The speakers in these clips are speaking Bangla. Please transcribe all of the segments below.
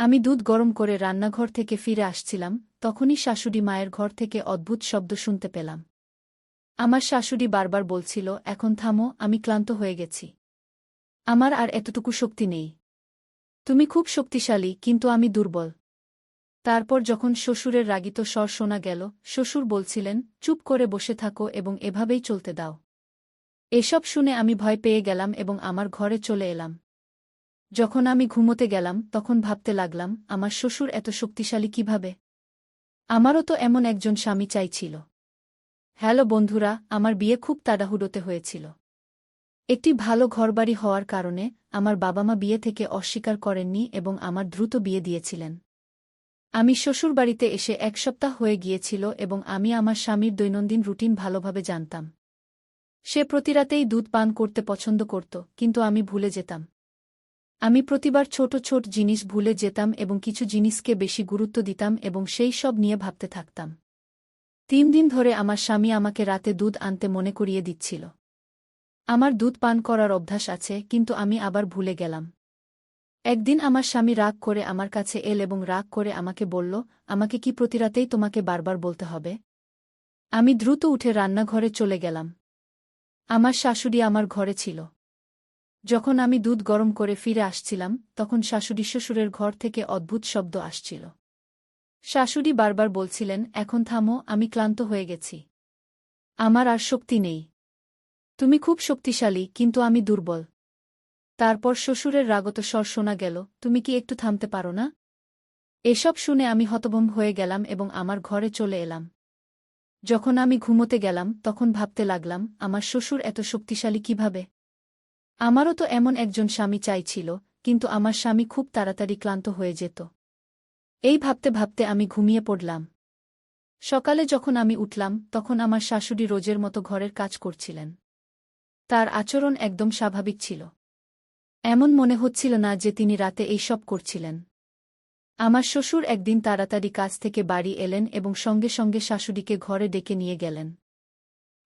আমি দুধ গরম করে রান্নাঘর থেকে ফিরে আসছিলাম, তখনই শাশুড়ি মায়ের ঘর থেকে অদ্ভুত শব্দ শুনতে পেলাম। আমার শাশুড়ি বারবার বলছিল, এখন থামো, আমি ক্লান্ত হয়ে গেছি। আমার আর এতটুকু শক্তি নেই। তুমি খুব শক্তিশালী, কিন্তু আমি দুর্বল। তারপর যখন শ্বশুরের রাগিত স্বর শোনা গেল, শ্বশুর বলছিলেন, চুপ করে বসে থাকো এবং এভাবেই চলতে দাও। এসব শুনে আমি ভয় পেয়ে গেলাম এবং আমার ঘরে চলে এলাম। যখন আমি ঘুমোতে গেলাম তখন ভাবতে লাগলাম, আমার শ্বশুর এত শক্তিশালী কিভাবে? আমারও তো এমন একজন স্বামী চাইছিল। হ্যালো বন্ধুরা, আমার বিয়ে খুব তাড়াহুড়োতে হয়েছিল। একটি ভালো ঘরবাড়ি হওয়ার কারণে আমার বাবা মা বিয়ে থেকে অস্বীকার করেননি এবং আমার দ্রুত বিয়ে দিয়েছিলেন। আমি শ্বশুরবাড়িতে এসে 1 সপ্তাহ হয়ে গিয়েছিল এবং আমি আমার স্বামীর দৈনন্দিন রুটিন ভালোভাবে জানতাম। সে প্রতিরাতেই দুধ পান করতে পছন্দ করত, কিন্তু আমি ভুলে যেতাম। আমি প্রতিবার ছোট ছোট জিনিস ভুলে যেতাম এবং কিছু জিনিসকে বেশি গুরুত্ব দিতাম এবং সেই সব নিয়ে ভাবতে থাকতাম। 3 দিন ধরে আমার স্বামী আমাকে রাতে দুধ আনতে মনে করিয়ে দিচ্ছিল। আমার দুধ পান করার অভ্যাস আছে, কিন্তু আমি আবার ভুলে গেলাম। একদিন আমার স্বামী রাগ করে আমার কাছে এল এবং রাগ করে আমাকে বলল, আমাকে কি প্রতিরাতেই তোমাকে বারবার বলতে হবে? আমি দ্রুত উঠে রান্নাঘরে চলে গেলাম। আমার শাশুড়ি আমার ঘরে ছিল। যখন আমি দুধ গরম করে ফিরে আসছিলাম তখন শাশুড়ি শ্বশুরের ঘর থেকে অদ্ভুত শব্দ আসছিল। শাশুড়ি বারবার বলছিলেন, এখন থামো, আমি ক্লান্ত হয়ে গেছি। আমার আর শক্তি নেই। তুমি খুব শক্তিশালী, কিন্তু আমি দুর্বল। তারপর শ্বশুরের রাগত স্বর শোনা গেল, তুমি কি একটু থামতে পারো না? এসব শুনে আমি হতভম্ব হয়ে গেলাম এবং আমার ঘরে চলে এলাম। যখন আমি ঘুমোতে গেলাম তখন ভাবতে লাগলাম, আমার শ্বশুর এত শক্তিশালী কিভাবে? আমারও তো এমন একজন স্বামী চাইছিল, কিন্তু আমার স্বামী খুব তাড়াতাড়ি ক্লান্ত হয়ে যেত। এই ভাবতে ভাবতে আমি ঘুমিয়ে পড়লাম। সকালে যখন আমি উঠলাম তখন আমার শাশুড়ি রোজের মতো ঘরের কাজ করছিলেন। তার আচরণ একদম স্বাভাবিক ছিল। এমন মনে হচ্ছিল না যে তিনি রাতে এই সব করছিলেন। আমার শ্বশুর একদিন তাড়াতাড়ি কাজ থেকে বাড়ি এলেন এবং সঙ্গে সঙ্গে শাশুড়িকে ঘরে ডেকে নিয়ে গেলেন।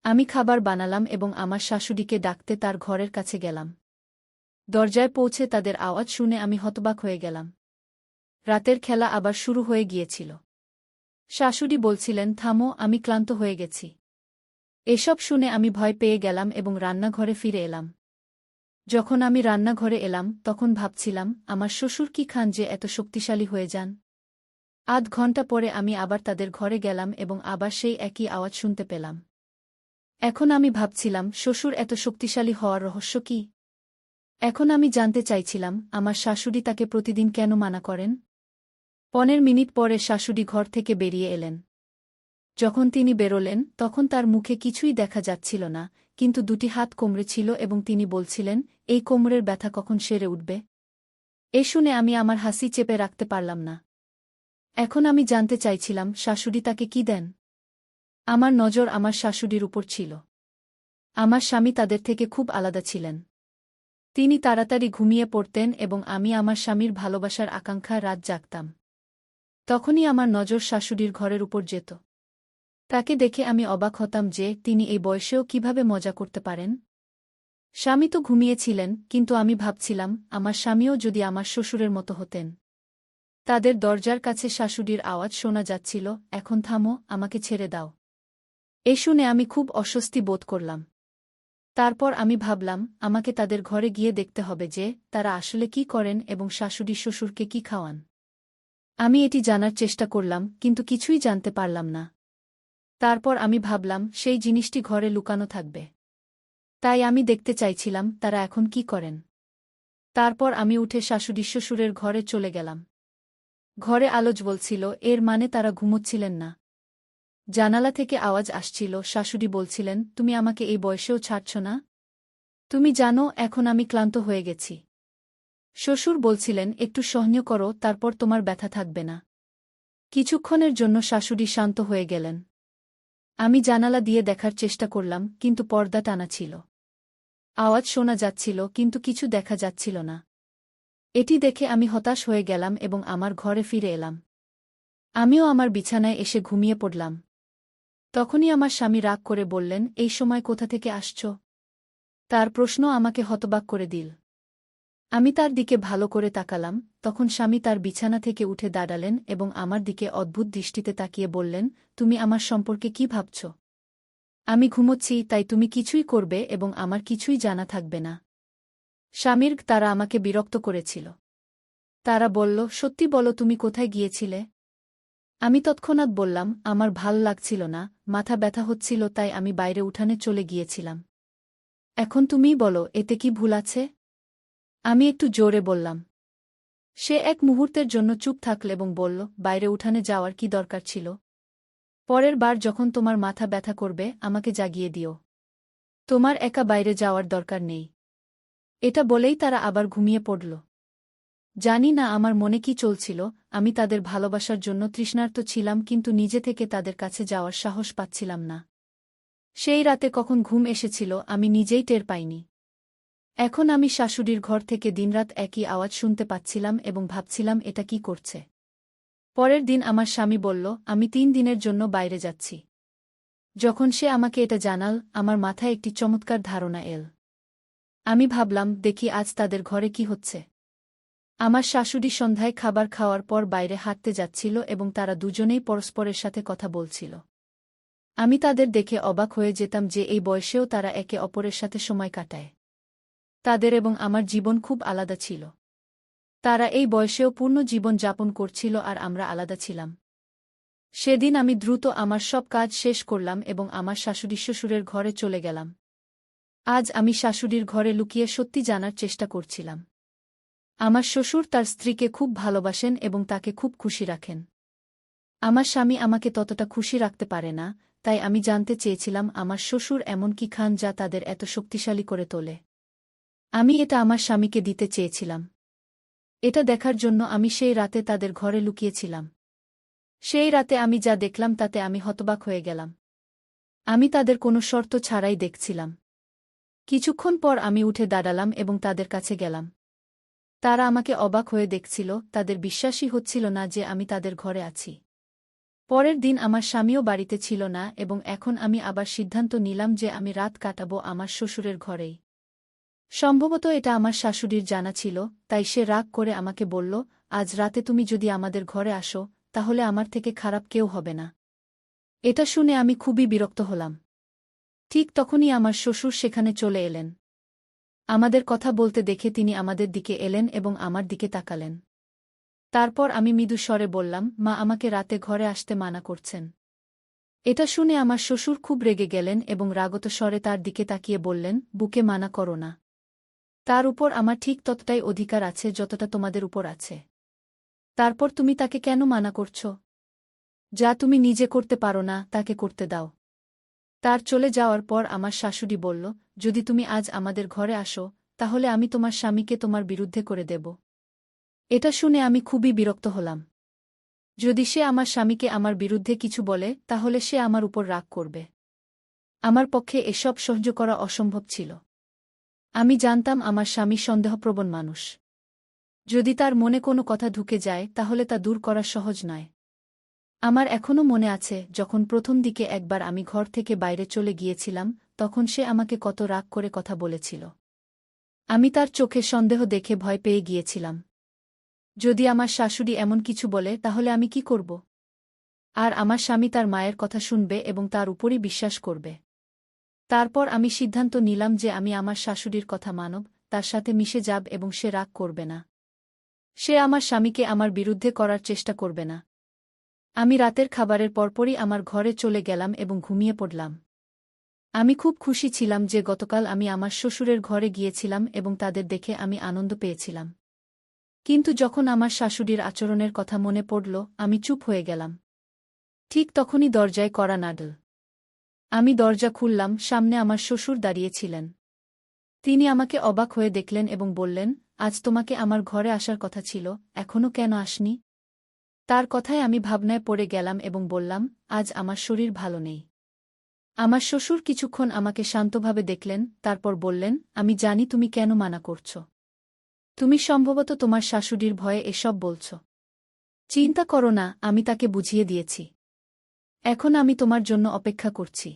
আমি খাবার বানালাম এবং আমার শাশুড়িকে ডাকতে তার ঘরের কাছে গেলাম। দরজায় পৌঁছে তাদের আওয়াজ শুনে আমি হতবাক হয়ে গেলাম। রাতের খেলা আবার শুরু হয়ে গিয়েছিল। শাশুড়ি বলছিলেন, থামো, আমি ক্লান্ত হয়ে গেছি। এসব শুনে আমি ভয় পেয়ে গেলাম এবং রান্নাঘরে ফিরে এলাম। যখন আমি রান্নাঘরে এলাম তখন ভাবছিলাম, আমার শ্বশুর কি খান যে এত শক্তিশালী হয়ে যান? আধ ঘন্টা পরে আমি আবার তাদের ঘরে গেলাম এবং আবার সেই একই আওয়াজ শুনতে পেলাম। এখন আমি ভাবছিলাম, শ্বশুর এত শক্তিশালী হওয়ার রহস্য কি? এখন আমি জানতে চাইছিলাম, আমার শাশুড়ি তাকে প্রতিদিন কেন মানা করেন? 15 মিনিট পরে শাশুড়ি ঘর থেকে বেরিয়ে এলেন। যখন তিনি বেরোলেন তখন তার মুখে কিছুই দেখা যাচ্ছিল না, কিন্তু 2টি হাত কোমরে ছিল এবং তিনি বলছিলেন, এই কোমরের ব্যথা কখন সেরে উঠবে? এ শুনে আমি আমার হাসি চেপে রাখতে পারলাম না। এখন আমি জানতে চাইছিলাম, শাশুড়ি তাকে কি দেন? আমার নজর আমার শাশুড়ির উপর ছিল। আমার স্বামী তাদের থেকে খুব আলাদা ছিলেন। তিনি তাড়াতাড়ি ঘুমিয়ে পড়তেন এবং আমি আমার স্বামীর ভালোবাসার আকাঙ্ক্ষায় রাত জাগতাম। তখনই আমার নজর শাশুড়ির ঘরের উপর যেত। তাকে দেখে আমি অবাক হতাম যে তিনি এই বয়সেও কিভাবে মজা করতে পারেন। স্বামী তো ঘুমিয়েছিলেন, কিন্তু আমি ভাবছিলাম, আমার স্বামীও যদি আমার শ্বশুরের মতো হতেন। তাদের দরজার কাছে শাশুড়ির আওয়াজ শোনা যাচ্ছিল, এখন থামো, আমাকে ছেড়ে দাও। এ শুনে আমি খুব অস্বস্তি বোধ করলাম। তারপর আমি ভাবলাম, আমাকে তাদের ঘরে গিয়ে দেখতে হবে যে তারা আসলে কি করেন এবং শাশুড়ি শ্বশুরকে কি খাওয়ান। আমি এটি জানার চেষ্টা করলাম, কিন্তু কিছুই জানতে পারলাম না। তারপর আমি ভাবলাম, সেই জিনিসটি ঘরে লুকানো থাকবে। তাই আমি দেখতে চাইছিলাম তারা এখন কি করেন। তারপর আমি উঠে শাশুড়ি শ্বশুরের ঘরে চলে গেলাম। ঘরে আলো জ্বলছিল, এর মানে তারা ঘুমোচ্ছিলেন না। জানালা থেকে আওয়াজ আসছিল, শাশুড়ি বলছিলেন, তুমি আমাকে এই বয়সেও ছাড়ছ না? তুমি জানো এখন আমি ক্লান্ত হয়ে গেছি। শ্বশুর বলছিলেন, একটু সহ্য করো, তারপর তোমার ব্যথা থাকবে না। কিছুক্ষণের জন্য শাশুড়ি শান্ত হয়ে গেলেন। আমি জানালা দিয়ে দেখার চেষ্টা করলাম, কিন্তু পর্দা টানা ছিল। আওয়াজ শোনা যাচ্ছিল, কিন্তু কিছু দেখা যাচ্ছিল না। এটি দেখে আমি হতাশ হয়ে গেলাম এবং আমার ঘরে ফিরে এলাম। আমিও আমার বিছানায় এসে ঘুমিয়ে পড়লাম। তখনই আমার স্বামী রাগ করে বললেন, এই সময় কোথা থেকে আসছ? তার প্রশ্ন আমাকে হতবাক করে দিল। আমি তার দিকে ভালো করে তাকালাম, তখন স্বামী তার বিছানা থেকে উঠে দাঁড়ালেন এবং আমার দিকে অদ্ভুত দৃষ্টিতে তাকিয়ে বললেন, তুমি আমার সম্পর্কে কি ভাবছ? আমি ঘুমোচ্ছি, তাই তুমি কিছুই করবে এবং আমার কিছুই জানা থাকবে না। স্বামীর তারা আমাকে বিরক্ত করেছিল। তারা বলল, সত্যি বলো তুমি কোথায় গিয়েছিলে? আমি তৎক্ষণাৎ বললাম, আমার ভাল লাগছিল না, মাথা ব্যথা হচ্ছিল, তাই আমি বাইরে উঠানে চলে গিয়েছিলাম। এখন তুমিই বলো, এতে কি ভুল আছে? আমি একটু জোরে বললাম। সে এক মুহূর্তের জন্য চুপ থাকল এবং বলল, বাইরে উঠানে যাওয়ার কি দরকার ছিল? পরের বার যখন তোমার মাথা ব্যথা করবে আমাকে জাগিয়ে দিও। তোমার একা বাইরে যাওয়ার দরকার নেই। এটা বলেই তারা আবার ঘুমিয়ে পড়ল। জানি না আমার মনে কি চলছিল, আমি তাদের ভালোবাসার জন্য তৃষ্ণার্ত ছিলাম, কিন্তু নিজে থেকে তাদের কাছে যাওয়ার সাহস পাচ্ছিলাম না। সেই রাতে কখন ঘুম এসেছিল আমি নিজেই টের পাইনি। এখন আমি শাশুড়ির ঘর থেকে দিনরাত একই আওয়াজ শুনতে পাচ্ছিলাম এবং ভাবছিলাম এটা কি করছে। পরের দিন আমার স্বামী বলল, আমি 3 দিনের জন্য বাইরে যাচ্ছি। যখন সে আমাকে এটা জানাল, আমার মাথায় একটি চমৎকার ধারণা এল। আমি ভাবলাম, দেখি আজ তাদের ঘরে কি হচ্ছে। আমার শাশুড়ি সন্ধ্যায় খাবার খাওয়ার পর বাইরে হাঁটতে যাচ্ছিল এবং তারা দুজনেই পরস্পরের সাথে কথা বলছিল। আমি তাদের দেখে অবাক হয়ে যেতাম যে এই বয়সেও তারা একে অপরের সাথে সময় কাটায়। তাদের এবং আমার জীবন খুব আলাদা ছিল। তারা এই বয়সেও পূর্ণ জীবন যাপন করছিল আর আমরা আলাদা ছিলাম। সেদিন আমি দ্রুত আমার সব কাজ শেষ করলাম এবং আমার শাশুড়ি শ্বশুরের ঘরে চলে গেলাম। আজ আমি শাশুড়ির ঘরে লুকিয়ে সত্যি জানার চেষ্টা করছিলাম। আমার শ্বশুর তার স্ত্রীকে খুব ভালোবাসেন এবং তাকে খুব খুশি রাখেন। আমার স্বামী আমাকে ততটা খুশি রাখতে পারে না, তাই আমি জানতে চেয়েছিলাম আমার শ্বশুর এমন কি খান যা তাদের এত শক্তিশালী করে তোলে। আমি এটা আমার স্বামীকে দিতে চেয়েছিলাম। এটা দেখার জন্য আমি সেই রাতে তাদের ঘরে লুকিয়েছিলাম। সেই রাতে আমি যা দেখলাম তাতে আমি হতবাক হয়ে গেলাম। আমি তাদের কোনো শর্ত ছাড়াই দেখছিলাম। কিছুক্ষণ পর আমি উঠে দাঁড়ালাম এবং তাদের কাছে গেলাম। তারা আমাকে অবাক হয়ে দেখছিল, তাদের বিশ্বাসই হচ্ছিল না যে আমি তাদের ঘরে আছি। পরের দিন আমার স্বামীও বাড়িতে ছিল না এবং এখন আমি আবার সিদ্ধান্ত নিলাম যে আমি রাত কাটাবো আমার শ্বশুরের ঘরেই। সম্ভবত এটা আমার শাশুড়ির জানা ছিল, তাই সে রাগ করে আমাকে বলল, আজ রাতে তুমি যদি আমাদের ঘরে আসো, তাহলে আমার থেকে খারাপ কেউ হবে না। এটা শুনে আমি খুবই বিরক্ত হলাম। ঠিক তখনই আমার শ্বশুর সেখানে চলে এলেন। আমাদের কথা বলতে দেখে তিনি আমাদের দিকে এলেন এবং আমার দিকে তাকালেন। তারপর আমি মৃদু স্বরে বললাম, মা আমাকে রাতে ঘরে আসতে মানা করছেন। এটা শুনে আমার শ্বশুর খুব রেগে গেলেন এবং রাগত স্বরে তার দিকে তাকিয়ে বললেন, বুকে মানা করো না। তার উপর আমার ঠিক ততটাই অধিকার আছে যতটা তোমাদের উপর আছে। তারপর তুমি তাকে কেন মানা করছ? যা তুমি নিজে করতে পারো না তাকে করতে দাও। তার চলে যাওয়ার পর আমার শাশুড়ি বলল, যদি তুমি আজ আমাদের ঘরে আসো, তাহলে আমি তোমার স্বামীকে তোমার বিরুদ্ধে করে দেব। এটা শুনে আমি খুবই বিরক্ত হলাম। যদি সে আমার স্বামীকে আমার বিরুদ্ধে কিছু বলে তাহলে সে আমার উপর রাগ করবে। আমার পক্ষে এসব সহ্য করা অসম্ভব ছিল। আমি জানতাম আমার স্বামী সন্দেহপ্রবণ মানুষ। যদি তার মনে কোনো কথা ঢুকে যায় তাহলে তা দূর করা সহজ নয়। আমার এখনও মনে আছে যখন প্রথম দিকে একবার আমি ঘর থেকে বাইরে চলে গিয়েছিলাম, তখন সে আমাকে কত রাগ করে কথা বলেছিল। আমি তার চোখে সন্দেহ দেখে ভয় পেয়ে গিয়েছিলাম। যদি আমার শাশুড়ি এমন কিছু বলে তাহলে আমি কি করব? আর আমার স্বামী তার মায়ের কথা শুনবে এবং তার উপরই বিশ্বাস করবে। তারপর আমি সিদ্ধান্ত নিলাম যে আমি আমার শাশুড়ির কথা মানব, তার সাথে মিশে যাব এবং সে রাগ করবে না। সে আমার স্বামীকে আমার বিরুদ্ধে করার চেষ্টা করবে না। আমি রাতের খাবারের পরপরই আমার ঘরে চলে গেলাম এবং ঘুমিয়ে পড়লাম। আমি খুব খুশি ছিলাম যে গতকাল আমি আমার শ্বশুরের ঘরে গিয়েছিলাম এবং তাদের দেখে আমি আনন্দ পেয়েছিলাম। কিন্তু যখন আমার শাশুড়ির আচরণের কথা মনে পড়ল, আমি চুপ হয়ে গেলাম। ঠিক তখনই দরজায় কড়া নাড়ল। আমি দরজা খুললাম, সামনে আমার শ্বশুর দাঁড়িয়েছিলেন। তিনি আমাকে অবাক হয়ে দেখলেন এবং বললেন, আজ তোমাকে আমার ঘরে আসার কথা ছিল, এখনও কেন আসনি? তার কথায় আমি ভাবনায় পড়ে গেলাম এবং বললাম, আজ আমার শরীর ভালো নেই। আমার শ্বশুর কিছুক্ষণ আমাকে শান্তভাবে দেখলেন, তারপর বললেন, আমি জানি তুমি কেন মানা করছ। তুমি সম্ভবত তোমার শাশুড়ির ভয়ে এসব বলছ। চিন্তা করো না, আমি তাকে বুঝিয়ে দিয়েছি। এখন আমি তোমার জন্য অপেক্ষা করছি।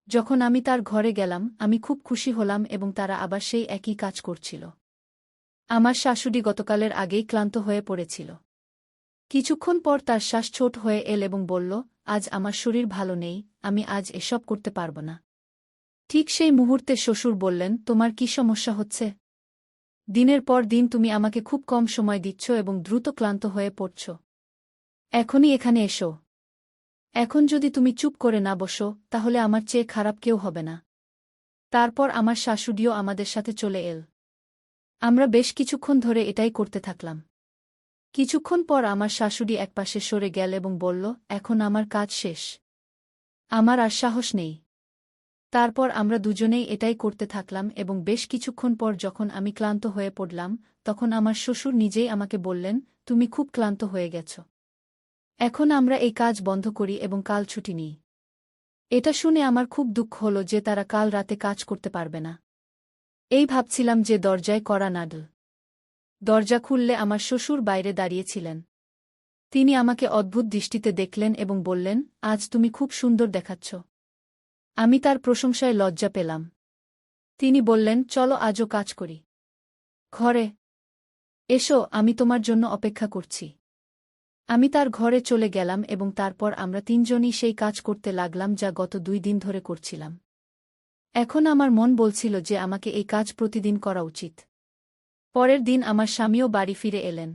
যখন আমি তার ঘরে গেলাম, আমি খুব খুশি হলাম এবং তারা আবার সেই একই কাজ করছিল। আমার শাশুড়ি গতকালের আগেই ক্লান্ত হয়ে পড়েছিল। কিছুক্ষণ পর তার শ্বাস ছোট হয়ে এল এবং বলল, আজ আমার শরীর ভালো নেই, আমি আজ এসব করতে পারব না। ঠিক সেই মুহূর্তে শ্বশুর বললেন, তোমার কি সমস্যা হচ্ছে? দিনের পর দিন তুমি আমাকে খুব কম সময় দিচ্ছ এবং দ্রুত ক্লান্ত হয়ে পড়ছ। এখনই এখানে এসো। এখন যদি তুমি চুপ করে না বসো, তাহলে আমার চেয়ে খারাপ কেউ হবে না। তারপর আমার শাশুড়িও আমাদের সাথে চলে এল। আমরা বেশ কিছুক্ষণ ধরে এটাই করতে থাকলাম। কিছুক্ষণ পর আমার শাশুড়ি একপাশে সরে গেল এবং বলল, এখন আমার কাজ শেষ। আমার আর সাহস নেই। তারপর আমরা দুজনেই এটাই করতে থাকলাম এবং বেশ কিছুক্ষণ পর যখন আমি ক্লান্ত হয়ে পড়লাম, তখন আমার শ্বশুর নিজেই আমাকে বললেন, তুমি খুব ক্লান্ত হয়ে গেছ। এখন আমরা এই কাজ বন্ধ করি এবং কাল ছুটি নিই। এটা শুনে আমার খুব দুঃখ হল যে তারা কাল রাতে কাজ করতে পারবে না। এই ভাবছিলাম যে দরজায় কড়া নাড়ল। দরজা খুললে আমার শ্বশুর বাইরে দাঁড়িয়েছিলেন। তিনি আমাকে অদ্ভুত দৃষ্টিতে দেখলেন এবং বললেন, আজ তুমি খুব সুন্দর দেখাচ্ছ। আমি তার প্রশংসায় লজ্জা পেলাম। তিনি বললেন, চলো আজও কাজ করি। ঘরে এসো, আমি তোমার জন্য অপেক্ষা করছি। আমি তার ঘরে চলে গেলাম এবং তারপর আমরা তিনজনই সেই কাজ করতে লাগলাম যা গত 2 দিন ধরে করছিলাম। এখন আমার মন বলছিল যে আমাকে এই কাজ প্রতিদিন করা উচিত। পরের দিন আমার স্বামীও বাড়ি ফিরে এলেন।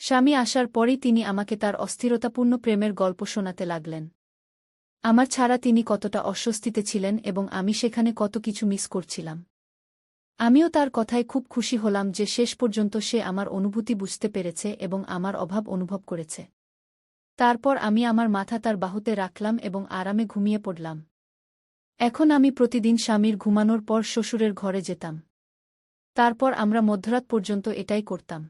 স্বামী আসার পরই তিনি আমাকে তার অস্থিরতাপূর্ণ প্রেমের গল্প শোনাতে লাগলেন। আমার ছাড়া তিনি কতটা অস্বস্তিতে ছিলেন এবং আমি সেখানে কত কিছু মিস করছিলাম। আমিও তার কথায় খুব খুশি হলাম যে শেষ পর্যন্ত সে আমার অনুভূতি বুঝতে পেরেছে এবং আমার অভাব অনুভব করেছে। তারপর আমি আমার মাথা তার বাহুতে রাখলাম এবং আরামে ঘুমিয়ে পড়লাম। এখন আমি প্রতিদিন স্বামীর ঘুমানোর পর শ্বশুরের ঘরে যেতাম। তারপর আমরা মধ্যরাত পর্যন্ত এটাই করতাম।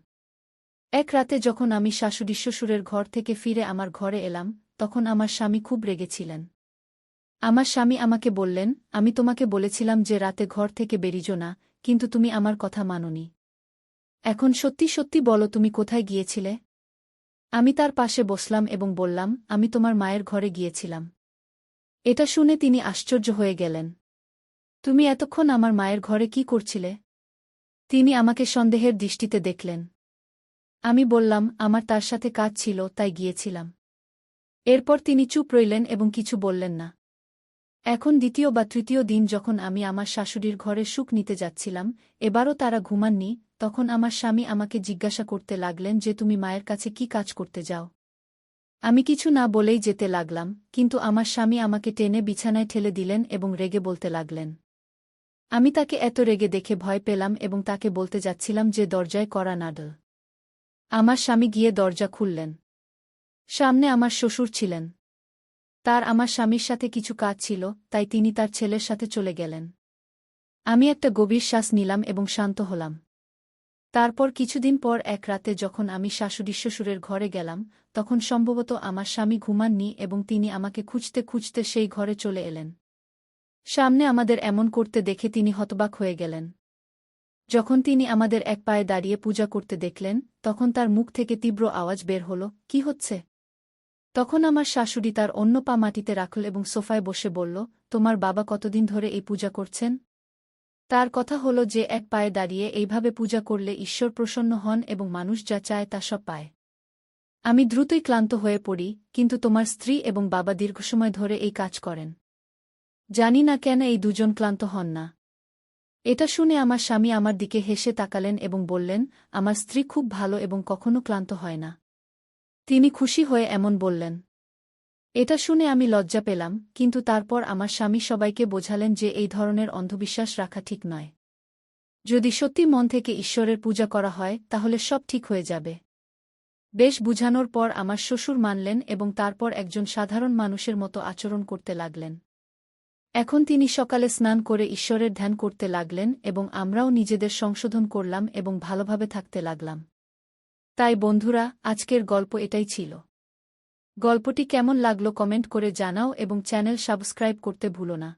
এক রাতে যখন আমি শাশুড়ি শ্বশুরের ঘর থেকে ফিরে আমার ঘরে এলাম, তখন আমার স্বামী খুব রেগেছিলেন। আমার স্বামী আমাকে বললেন, আমি তোমাকে বলেছিলাম যে রাতে ঘর থেকে বেরিজো না, কিন্তু তুমি আমার কথা মানোনি। এখন সত্যি সত্যি বলো তুমি কোথায় গিয়েছিলে? আমি তার পাশে বসলাম এবং বললাম, আমি তোমার মায়ের ঘরে গিয়েছিলাম। এটা শুনে তিনি আশ্চর্য হয়ে গেলেন। তুমি এতক্ষণ আমার মায়ের ঘরে কি করছিলে? তিনি আমাকে সন্দেহের দৃষ্টিতে দেখলেন। আমি বললাম, আমার তার সাথে কাজ ছিল, তাই গিয়েছিলাম। এরপর তিনি চুপ রইলেন এবং কিছু বললেন না। এখন দ্বিতীয় বা তৃতীয় দিন যখন আমি আমার শাশুড়ির ঘরে সুখ নিতে যাচ্ছিলাম, এবারও তারা ঘুমাননি, তখন আমার স্বামী আমাকে জিজ্ঞাসা করতে লাগলেন যে তুমি মায়ের কাছে কি কাজ করতে যাও? আমি কিছু না বলেই যেতে লাগলাম, কিন্তু আমার স্বামী আমাকে টেনে বিছানায় ঠেলে দিলেন এবং রেগে বলতে লাগলেন। আমি তাকে এত রেগে দেখে ভয় পেলাম এবং তাকে বলতে যাচ্ছিলাম যে দরজায় কড়া নাড়ল। আমার স্বামী গিয়ে দরজা খুললেন। সামনে আমার শ্বশুর ছিলেন। তার আমার স্বামীর সাথে কিছু কাজ ছিল, তাই তিনি তার ছেলের সাথে চলে গেলেন। আমি একটা গভীর শ্বাস নিলাম এবং শান্ত হলাম। তারপর কিছুদিন পর এক রাতে যখন আমি শাশুড়ি শ্বশুরের ঘরে গেলাম, তখন সম্ভবত আমার স্বামী ঘুমাননি এবং তিনি আমাকে খুঁজতে খুঁজতে সেই ঘরে চলে এলেন। সামনে আমাদের এমন করতে দেখে তিনি হতবাক হয়ে গেলেন। যখন তিনি আমাদের এক পায়ে দাঁড়িয়ে পূজা করতে দেখলেন, তখন তার মুখ থেকে তীব্র আওয়াজ বের হল, কি হচ্ছে? তখন আমার শাশুড়ি তার অন্য পা মাটিতে রাখল এবং সোফায় বসে বলল, তোমার বাবা কতদিন ধরে এই পূজা করছেন? তার কথা হল যে এক পায়ে দাঁড়িয়ে এইভাবে পূজা করলে ঈশ্বর প্রসন্ন হন এবং মানুষ যা চায় তা সব পায়। আমি দ্রুতই ক্লান্ত হয়ে পড়ি, কিন্তু তোমার স্ত্রী এবং বাবা দীর্ঘসময় ধরে এই কাজ করেন। জানি না কেন এই দুজন ক্লান্ত হন না। এটা শুনে আমার স্বামী আমার দিকে হেসে তাকালেন এবং বললেন, আমার স্ত্রী খুব ভালো এবং কখনো ক্লান্ত হয় না। তিনি খুশি হয়ে এমন বললেন। এটা শুনে আমি লজ্জা পেলাম, কিন্তু তারপর আমার স্বামী সবাইকে বোঝালেন যে এই ধরনের অন্ধবিশ্বাস রাখা ঠিক নয়। যদি সত্যি মন থেকে ঈশ্বরের পূজা করা হয়, তাহলে সব ঠিক হয়ে যাবে। বেশ বুঝানোর পর আমার শ্বশুর মানলেন এবং তারপর একজন সাধারণ মানুষের মতো আচরণ করতে লাগলেন। এখন তিনি সকালে স্নান করে ঈশ্বরের ধ্যান করতে লাগলেন এবং আমরাও নিজেদের সংশোধন করলাম এবং ভালোভাবে থাকতে লাগলাম। তাই বন্ধুরা, আজকের গল্প এটাই ছিল। গল্পটি কেমন লাগলো কমেন্ট করে জানাও এবং চ্যানেল সাবস্ক্রাইব করতে ভুলো না।